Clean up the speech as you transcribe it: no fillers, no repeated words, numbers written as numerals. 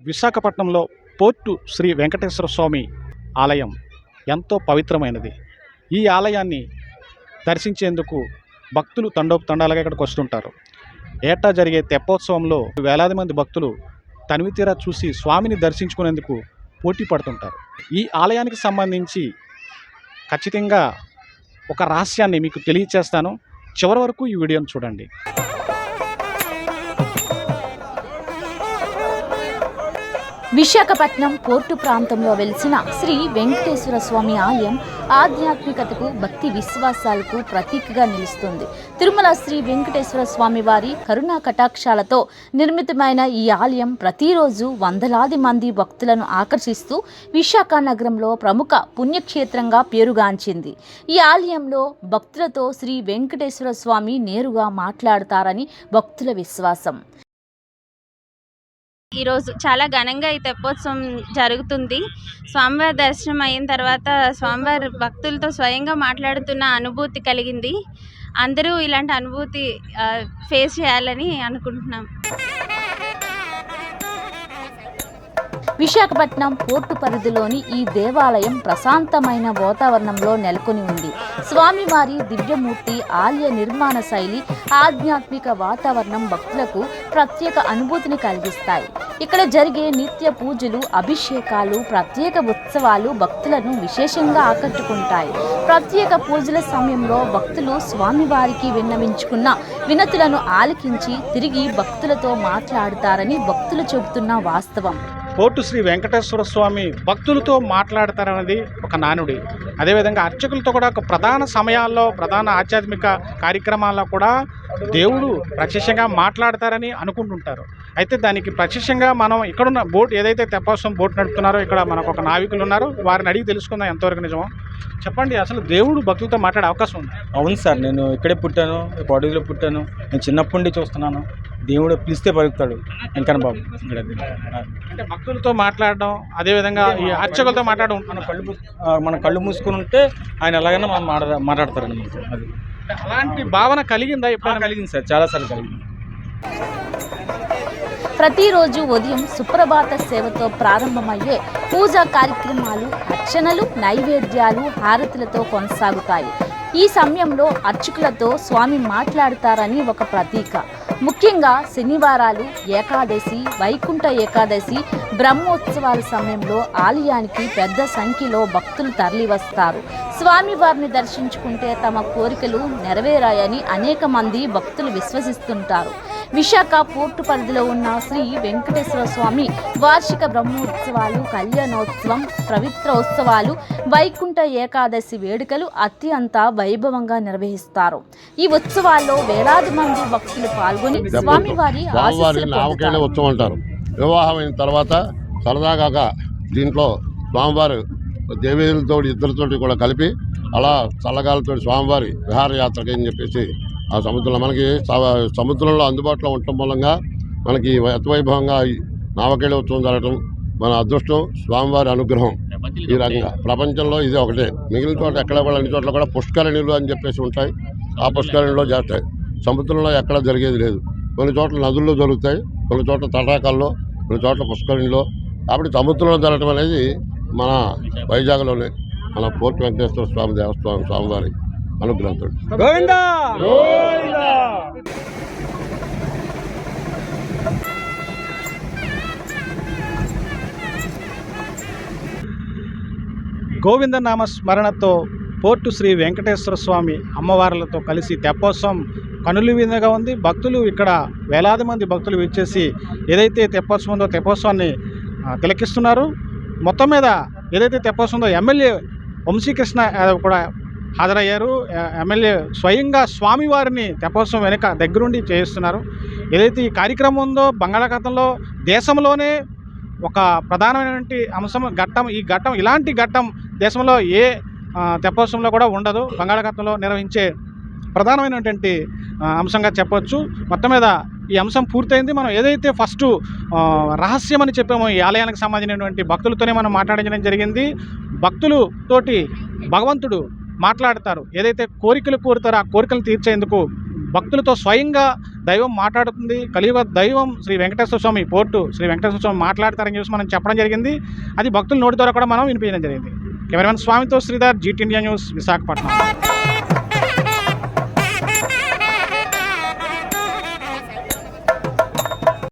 విశాఖపట్నంలో పోర్టు శ్రీ వెంకటేశ్వర స్వామి ఆలయం ఎంతో పవిత్రమైనది. ఈ ఆలయాన్ని దర్శించేందుకు భక్తులు తండోపతండాలుగా ఇక్కడికి వస్తుంటారు. ఏటా జరిగే తెప్పోత్సవంలో వేలాది మంది భక్తులు తనివితీరా చూసి స్వామిని దర్శించుకునేందుకు పోటీ పడుతుంటారు. ఈ ఆలయానికి సంబంధించి ఖచ్చితంగా ఒక రహస్యాన్ని మీకు తెలియచేస్తాను. చివరి వరకు ఈ వీడియోను చూడండి. విశాఖపట్నం పోర్టు ప్రాంతంలో వెలిసిన శ్రీ వెంకటేశ్వర స్వామి ఆలయం ఆధ్యాత్మికతకు, భక్తి విశ్వాసాలకు ప్రతీకగా నిలుస్తుంది. తిరుమల శ్రీ వెంకటేశ్వర స్వామి వారి కరుణా కటాక్షాలతో నిర్మితమైన ఈ ఆలయం ప్రతిరోజు వందలాది మంది భక్తులను ఆకర్షిస్తూ విశాఖ నగరంలో ప్రముఖ పుణ్యక్షేత్రంగా పేరుగాంచింది. ఈ ఆలయంలో భక్తులతో శ్రీ వెంకటేశ్వర స్వామి నేరుగా మాట్లాడతారని భక్తుల విశ్వాసం. ఈరోజు చాలా ఘనంగా ఈ తెప్పోత్సవం జరుగుతుంది. స్వామివారి దర్శనం అయిన తర్వాత స్వామివారి భక్తులతో స్వయంగా మాట్లాడుతున్న అనుభూతి కలిగింది. అందరూ ఇలాంటి అనుభూతి ఫేస్ చేయాలని అనుకుంటున్నాం. విశాఖపట్నం పోర్టు పరిధిలోని ఈ దేవాలయం ప్రశాంతమైన వాతావరణంలో నెలకొని ఉంది. స్వామివారి దివ్యమూర్తి ఆలయ నిర్మాణ శైలి, ఆధ్యాత్మిక వాతావరణం భక్తులకు ప్రత్యేక అనుభూతిని కలిగిస్తాయి. ఇక్కడ జరిగే నిత్య పూజలు, అభిషేకాలు, ప్రత్యేక ఉత్సవాలు భక్తులను విశేషంగా ఆకట్టుకుంటాయి. ప్రత్యేక పూజల సమయంలో భక్తులు స్వామివారికి విన్నవించుకున్న వినతులను ఆలకించి తిరిగి భక్తులతో మాట్లాడుతారని భక్తులు చెబుతున్న వాస్తవం. పోర్టు శ్రీ వెంకటేశ్వర స్వామి భక్తులతో మాట్లాడతారన్నది ఒక నానుడి. అదేవిధంగా అర్చకులతో కూడా ఒక ప్రధాన సమయాల్లో, ప్రధాన ఆధ్యాత్మిక కార్యక్రమాల్లో కూడా దేవుడు ప్రత్యక్షంగా మాట్లాడతారని అనుకుంటుంటారు. అయితే దానికి ప్రత్యక్షంగా మనం ఇక్కడున్న బోట్ ఏదైతే తెప్పోత్సవం బోట్ నడుపుతున్నారో ఇక్కడ మనకు ఒక నావికులు ఉన్నారు. వారిని అడిగి తెలుసుకుందాం ఎంతవరకు నిజమో. చెప్పండి, అసలు దేవుడు భక్తులతో మాట్లాడే అవకాశం ఉంది? అవును సార్, నేను ఇక్కడే పుట్టాను, అడవిలో పుట్టాను. నేను చిన్నప్పటి నుండి చూస్తున్నాను. దేవుడు పిలిస్తే పలుకుతాడు. వెంకన్న బాబు అంటే భక్తులతో మాట్లాడడం, అదేవిధంగా ఈ అర్చకులతో మాట్లాడడం, మన కళ్ళు మూసుకుని ఉంటే ఆయన ఎలాగైనా మనం మాట్లాడతారండి మనకు. అది అలాంటి భావన కలిగిందా? ఎప్పుడైనా కలిగింది సార్, చాలాసార్లు కలిగింది. ప్రతిరోజు ఉదయం సుప్రభాత సేవతో ప్రారంభమయ్యే పూజా కార్యక్రమాలు, అర్చనలు, నైవేద్యాలు, హారతులతో కొనసాగుతాయి. ఈ సమయంలో అర్చకులతో స్వామి మాట్లాడతారని ఒక ప్రతీక. ముఖ్యంగా శనివారాలు, ఏకాదశి, వైకుంఠ ఏకాదశి, బ్రహ్మోత్సవాల సమయంలో ఆలయానికి పెద్ద సంఖ్యలో భక్తులు తరలివస్తారు. స్వామివారిని దర్శించుకుంటే తమ కోరికలు నెరవేరాయని అనేక మంది భక్తులు విశ్వసిస్తుంటారు. విశాఖ పోర్టు పరిధిలో ఉన్న శ్రీ వెంకటేశ్వర స్వామి వార్షిక బ్రహ్మోత్సవాలు, కళ్యాణోత్సవం, పవిత్రోత్సవాలు, వైకుంఠ ఏకాదశి వేడుకలు అత్యంత వైభవంగా నిర్వహిస్తారు. ఈ ఉత్సవాల్లో వేలాది మంది భక్తులు పాల్గొని స్వామివారి నామకేళ ఉత్సవం అంటారు. వివాహం అయిన తర్వాత సరదాగా దీంట్లో స్వామివారు దేవేరులతో ఇద్దరితోటి కూడా కలిపి అలా చల్లగాలతో స్వామివారి విహారయాత్రకి అని చెప్పేసి ఆ సముద్రంలో మనకి సముద్రంలో అందుబాటులో ఉండటం మూలంగా మనకి అతివైభవంగా నామకేళ ఉత్సవం జరగటం మన అదృష్టం, స్వామివారి అనుగ్రహం. ఈ రకంగా ప్రపంచంలో ఇది ఒకటే. మిగిలిన చోట ఎక్కడ కూడా అన్ని చోట్ల కూడా పుష్కరిణులు అని చెప్పేసి ఉంటాయి. ఆ పుష్కరిణిలో చేస్తాయి. సముద్రంలో ఎక్కడ జరిగేది లేదు. కొన్ని చోట్ల నదుల్లో జరుగుతాయి, కొన్ని చోట్ల తటాకాల్లో, కొన్ని చోట్ల పుష్కరిణిలో. కాబట్టి సముద్రంలో జరగటం అనేది మన వైజాగ్లోనే మన పోర్టు వెంకటేశ్వర స్వామి దేవస్థానం స్వామివారి అనుగ్రహంతో. గోవింద నామ స్మరణతో పోర్టు శ్రీ వెంకటేశ్వర స్వామి అమ్మవార్లతో కలిసి తెప్పోత్సవం కనుల విధంగా ఉంది. భక్తులు ఇక్కడ వేలాది మంది భక్తులు విచ్చేసి ఏదైతే తెప్పోత్సవం ఉందో తెప్పోత్సవాన్ని తిలకిస్తున్నారు. మొత్తం మీద ఏదైతే తెప్పోత్సవం ఉందో ఎమ్మెల్యే వంశీకృష్ణ యాదవ్ కూడా హాజరయ్యారు. ఎమ్మెల్యే స్వయంగా స్వామివారిని తెప్పోత్సవం వెనుక దగ్గరుండి చేయిస్తున్నారు. ఏదైతే ఈ కార్యక్రమం ఉందో బంగాళాఖాతంలో దేశంలోనే ఒక ప్రధానమైనటువంటి ఘట్టం. ఈ ఘట్టం, ఇలాంటి ఘట్టం దేశంలో ఏ తెప్పోత్సవంలో కూడా ఉండదు. బంగాళాఖాతంలో నిర్వహించే ప్రధానమైనటువంటి అంశంగా చెప్పవచ్చు. మొత్తం మీద ఈ అంశం పూర్తయింది. మనం ఏదైతే ఫస్ట్ రహస్యం అని చెప్పామో ఈ ఆలయానికి సంబంధించినటువంటి భక్తులతోనే మనం మాట్లాడించడం జరిగింది. భక్తులతోటి భగవంతుడు మాట్లాడతారు. ఏదైతే కోరికలు కోరుతారో ఆ కోరికలు తీర్చేందుకు భక్తులతో స్వయంగా దైవం మాట్లాడుతుంది. కలియుగ దైవం శ్రీ వెంకటేశ్వర స్వామి పోర్టు శ్రీ వెంకటేశ్వర స్వామి మాట్లాడతారని చెప్పి మనం చెప్పడం జరిగింది. అది భక్తుల నోటి ద్వారా కూడా మనం వినిపించడం జరిగింది. కెమెరామెన్ స్వామితో Sridhar, GT India news, Visakhapatnam.